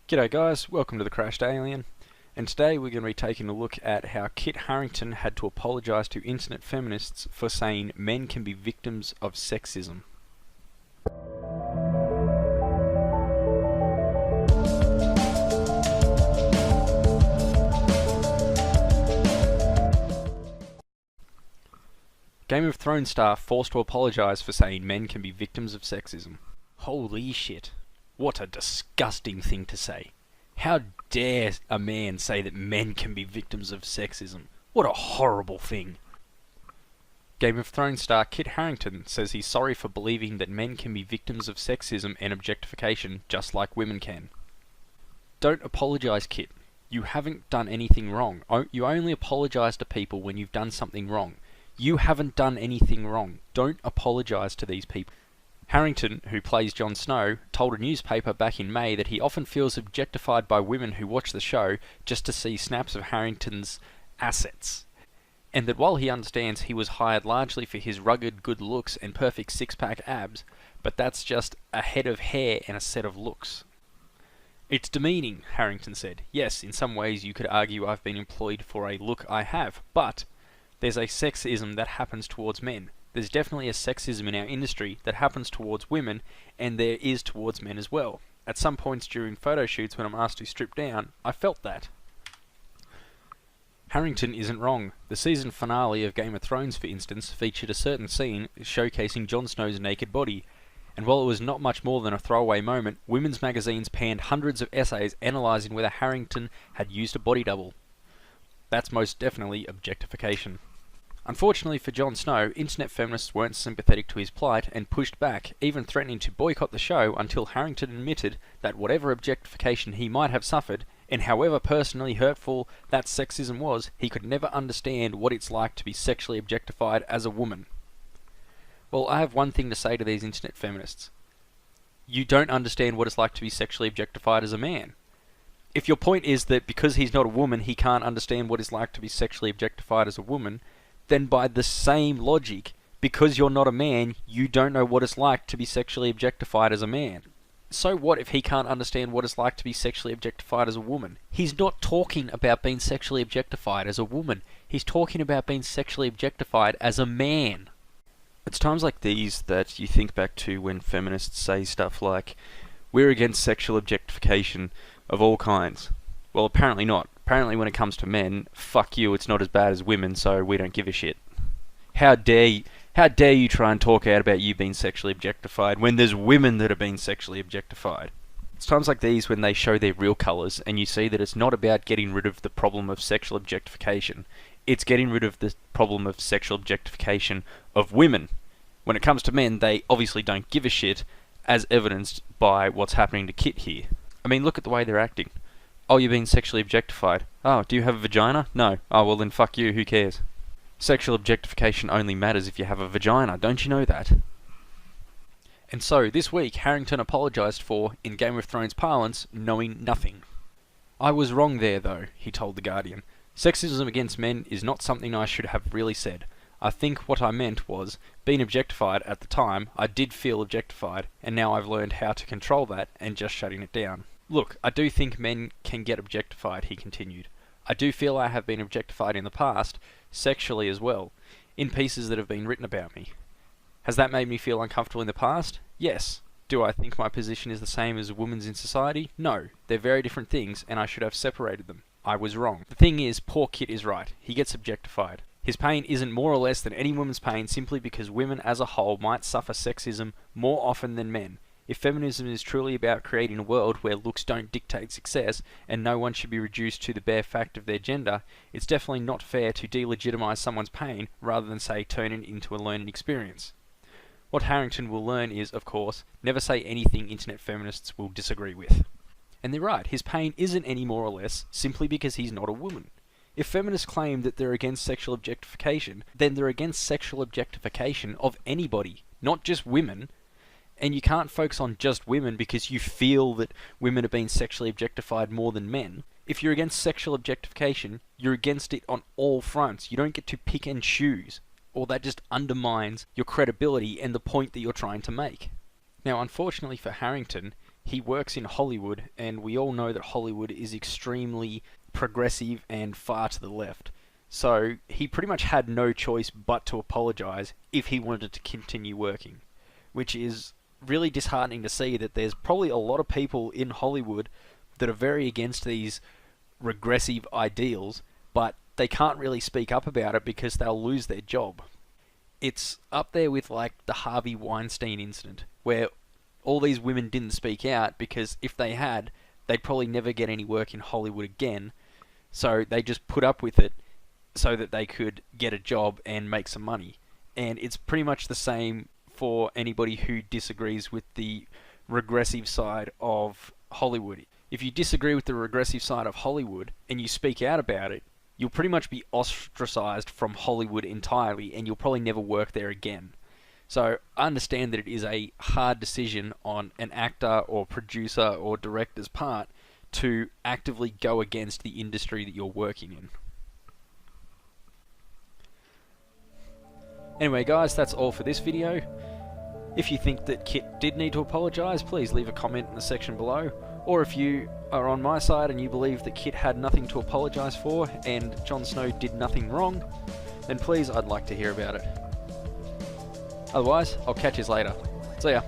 G'day guys, welcome to the Crashed Alien, and today we're going to be taking a look at how Kit Harington had to apologise to internet feminists for saying men can be victims of sexism. Game of Thrones star forced to apologise for saying men can be victims of sexism. Holy shit. What a disgusting thing to say. How dare a man say that men can be victims of sexism? What a horrible thing. Game of Thrones star Kit Harington says he's sorry for believing that men can be victims of sexism and objectification just like women can. Don't apologise, Kit. You haven't done anything wrong. You only apologise to people when you've done something wrong. You haven't done anything wrong. Don't apologise to these people. Harington, who plays Jon Snow, told a newspaper back in May that he often feels objectified by women who watch the show just to see snaps of Harington's assets, and that while he understands he was hired largely for his rugged good looks and perfect six-pack abs, but that's just a head of hair and a set of looks. It's demeaning, Harington said. Yes, in some ways you could argue I've been employed for a look I have, but there's a sexism that happens towards men. There's definitely a sexism in our industry that happens towards women, and there is towards men as well. At some points during photo shoots when I'm asked to strip down, I felt that. Harington isn't wrong. The season finale of Game of Thrones, for instance, featured a certain scene showcasing Jon Snow's naked body, and while it was not much more than a throwaway moment, women's magazines panned hundreds of essays analysing whether Harington had used a body double. That's most definitely objectification. Unfortunately for Jon Snow, internet feminists weren't sympathetic to his plight and pushed back, even threatening to boycott the show until Harington admitted that whatever objectification he might have suffered, and however personally hurtful that sexism was, he could never understand what it's like to be sexually objectified as a woman. Well, I have one thing to say to these internet feminists. You don't understand what it's like to be sexually objectified as a man. If your point is that because he's not a woman he can't understand what it's like to be sexually objectified as a woman, then by the same logic, because you're not a man, you don't know what it's like to be sexually objectified as a man. So what if he can't understand what it's like to be sexually objectified as a woman? He's not talking about being sexually objectified as a woman. He's talking about being sexually objectified as a man. It's times like these that you think back to when feminists say stuff like, we're against sexual objectification of all kinds. Well, apparently not. Apparently when it comes to men, fuck you, it's not as bad as women, so we don't give a shit. How dare you try and talk out about you being sexually objectified when there's women that are being sexually objectified? It's times like these when they show their real colours and you see that it's not about getting rid of the problem of sexual objectification. It's getting rid of the problem of sexual objectification of women. When it comes to men, they obviously don't give a shit, as evidenced by what's happening to Kit here. I mean, look at the way they're acting. Oh, you're being sexually objectified. Oh, do you have a vagina? No. Oh, well then fuck you, who cares? Sexual objectification only matters if you have a vagina, don't you know that? And so, this week, Harington apologised for, in Game of Thrones parlance, knowing nothing. I was wrong there, though, he told The Guardian. Sexism against men is not something I should have really said. I think what I meant was, being objectified at the time, I did feel objectified, and now I've learned how to control that and just shutting it down. Look, I do think men can get objectified, he continued. I do feel I have been objectified in the past, sexually as well, in pieces that have been written about me. Has that made me feel uncomfortable in the past? Yes. Do I think my position is the same as a woman's in society? No. They're very different things, and I should have separated them. I was wrong. The thing is, poor Kit is right. He gets objectified. His pain isn't more or less than any woman's pain simply because women as a whole might suffer sexism more often than men. If feminism is truly about creating a world where looks don't dictate success and no one should be reduced to the bare fact of their gender, it's definitely not fair to delegitimize someone's pain rather than, say, turn it into a learning experience. What Harington will learn is, of course, never say anything internet feminists will disagree with. And they're right, his pain isn't any more or less simply because he's not a woman. If feminists claim that they're against sexual objectification, then they're against sexual objectification of anybody, not just women. And you can't focus on just women because you feel that women are being sexually objectified more than men. If you're against sexual objectification, you're against it on all fronts. You don't get to pick and choose, or that just undermines your credibility and the point that you're trying to make. Now, unfortunately for Harington, he works in Hollywood, and we all know that Hollywood is extremely progressive and far to the left. So he pretty much had no choice but to apologise if he wanted to continue working, which is really disheartening to see that there's probably a lot of people in Hollywood that are very against these regressive ideals, but they can't really speak up about it because they'll lose their job. It's up there with like the Harvey Weinstein incident, where all these women didn't speak out because if they had, they'd probably never get any work in Hollywood again. So they just put up with it so that they could get a job and make some money. And it's pretty much the same for anybody who disagrees with the regressive side of Hollywood. If you disagree with the regressive side of Hollywood and you speak out about it, you'll pretty much be ostracized from Hollywood entirely, and you'll probably never work there again. So I understand that it is a hard decision on an actor or producer or director's part to actively go against the industry that you're working in. Anyway guys, that's all for this video. If you think that Kit did need to apologise, please leave a comment in the section below. Or if you are on my side and you believe that Kit had nothing to apologise for and Jon Snow did nothing wrong, then please, I'd like to hear about it. Otherwise, I'll catch you later. See ya.